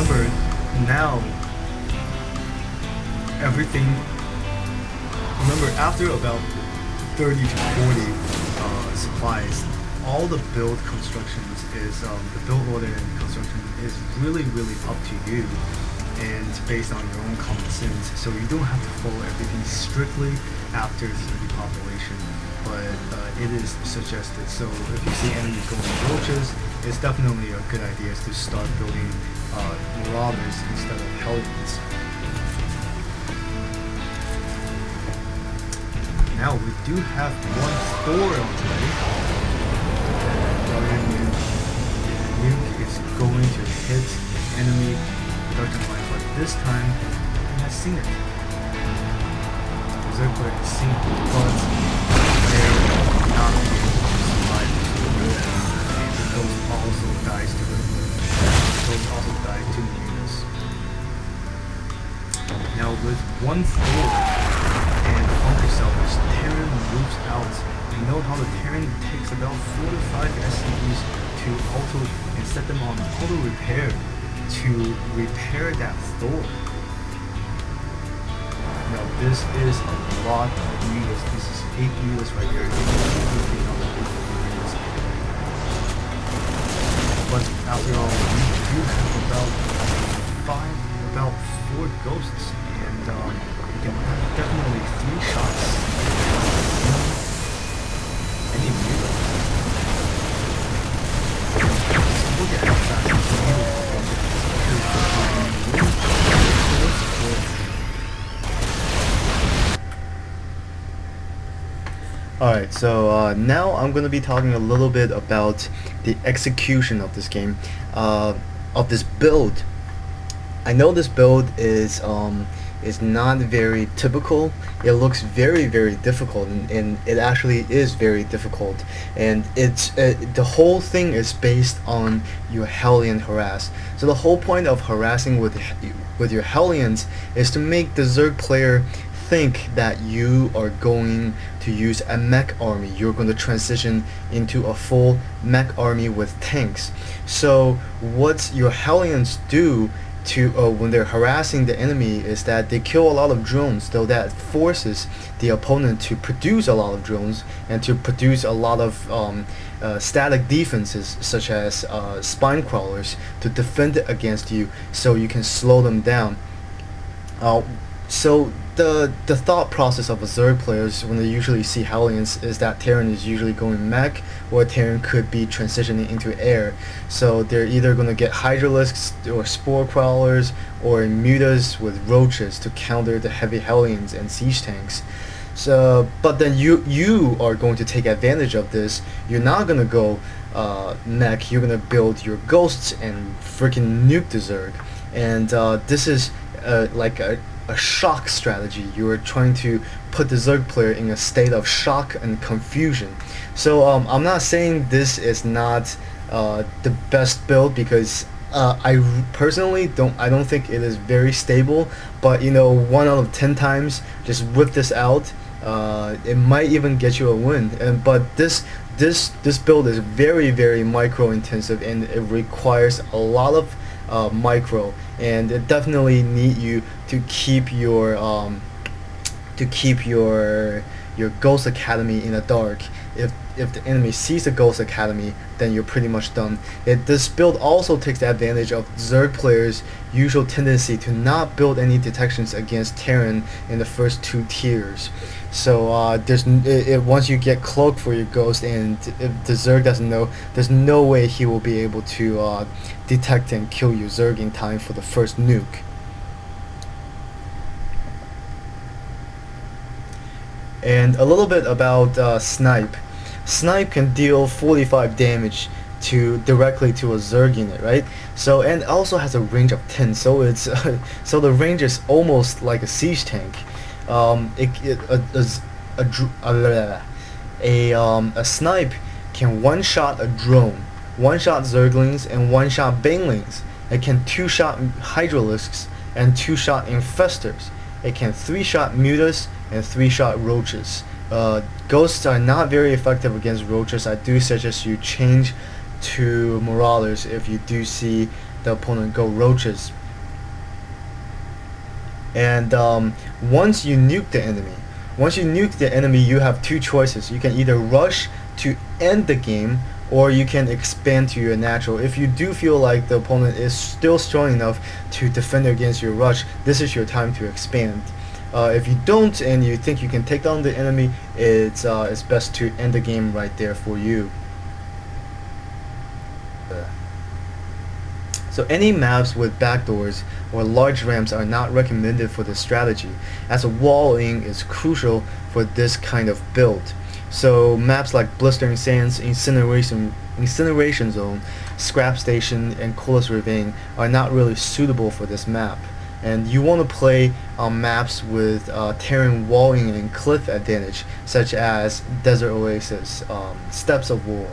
remember now everything. Remember after about 30 to 40 supplies, all the build constructions is the build order and construction is really up to you and based on your own common sense. So you don't have to follow everything strictly after the population, but it is suggested. So if you see enemies going roaches, it's definitely a good idea to start building Marauders instead of Hellions. Now we do have one Thor on the way. Nuke is going to hit enemy production line, but this time he has seen it. Zerg player has seen it, but they're not able to survive this. And the ghost also dies to the ghost also died to the units. Now with one Thor and bunker salvage, Terran moves out. You know how the Terran takes about 4 to 5 SCVs to auto and set them on auto repair to repair that Thor. Now this is a lot of units. This is 8 units right here. But after all, we do have about 4 ghosts, and you can definitely 3 shots. Any unit. Look at how fast it's Alright, so now I'm going to be talking a little bit about the execution of this game, of this build. I know this build is not very typical. It looks very difficult, and it actually is very difficult, and it's the whole thing is based on your Hellion harass. So the whole point of harassing with your Hellions is to make the Zerg player think that you are going to use a mech army. You're going to transition into a full mech army with tanks. So what your Hellions do to when they're harassing the enemy is that they kill a lot of drones, so that forces the opponent to produce a lot of drones and to produce a lot of static defenses, such as spine crawlers, to defend against you, so you can slow them down. So the thought process of a Zerg players when they usually see Hellions is that Terran is usually going mech, or Terran could be transitioning into air. So they're either going to get Hydralisks or Spore Crawlers or Mutas with Roaches to counter the heavy Hellions and siege tanks. So, but then you are going to take advantage of this. You're not going to go mech, you're going to build your ghosts and freaking nuke the Zerg. And this is like a shock strategy. You are trying to put the Zerg player in a state of shock and confusion. So I'm not saying this is not the best build, because I personally don't think it is very stable, but you know, 1 out of 10 times just whip this out, it might even get you a win. But this build is very micro intensive, and it requires a lot of micro, and it definitely need you to keep your Ghost Academy in the dark. If the enemy sees the Ghost Academy, then you're pretty much done. This build also takes advantage of Zerg players' usual tendency to not build any detections against Terran in the first 2 tiers. So once you get Cloak for your Ghost, and if the Zerg doesn't know, there's no way he will be able to detect and kill your Zerg in time for the first nuke. And a little bit about Snipe. Snipe can deal 45 damage directly to a Zerg unit, right? So, and also has a range of 10, so it's so the range is almost like a siege tank. A Snipe can one-shot a drone, one-shot Zerglings, and one-shot Banelings. It can 2-shot Hydralisks and 2-shot Infestors. It can 3-shot Mutas and 3-shot Roaches. Ghosts are not very effective against Roaches. I do suggest you change to Marauders if you do see the opponent go roaches. And once you nuke the enemy, you have two choices. You can either rush to end the game, or you can expand to your natural. If you do feel like the opponent is still strong enough to defend against your rush, this is your time to expand. If you don't and you think you can take down the enemy, it's best to end the game right there for you. So any maps with backdoors or large ramps are not recommended for this strategy, as walling is crucial for this kind of build. So maps like Blistering Sands, Incineration Zone, Scrap Station, and Colas Ravine are not really suitable for this map. And you want to play on maps with terrain walling and cliff advantage, such as Desert Oasis, Steps of War,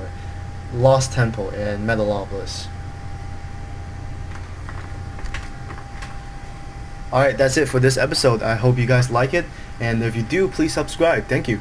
Lost Temple, and Metalopolis. Alright, that's it for this episode. I hope you guys like it, and if you do, please subscribe. Thank you.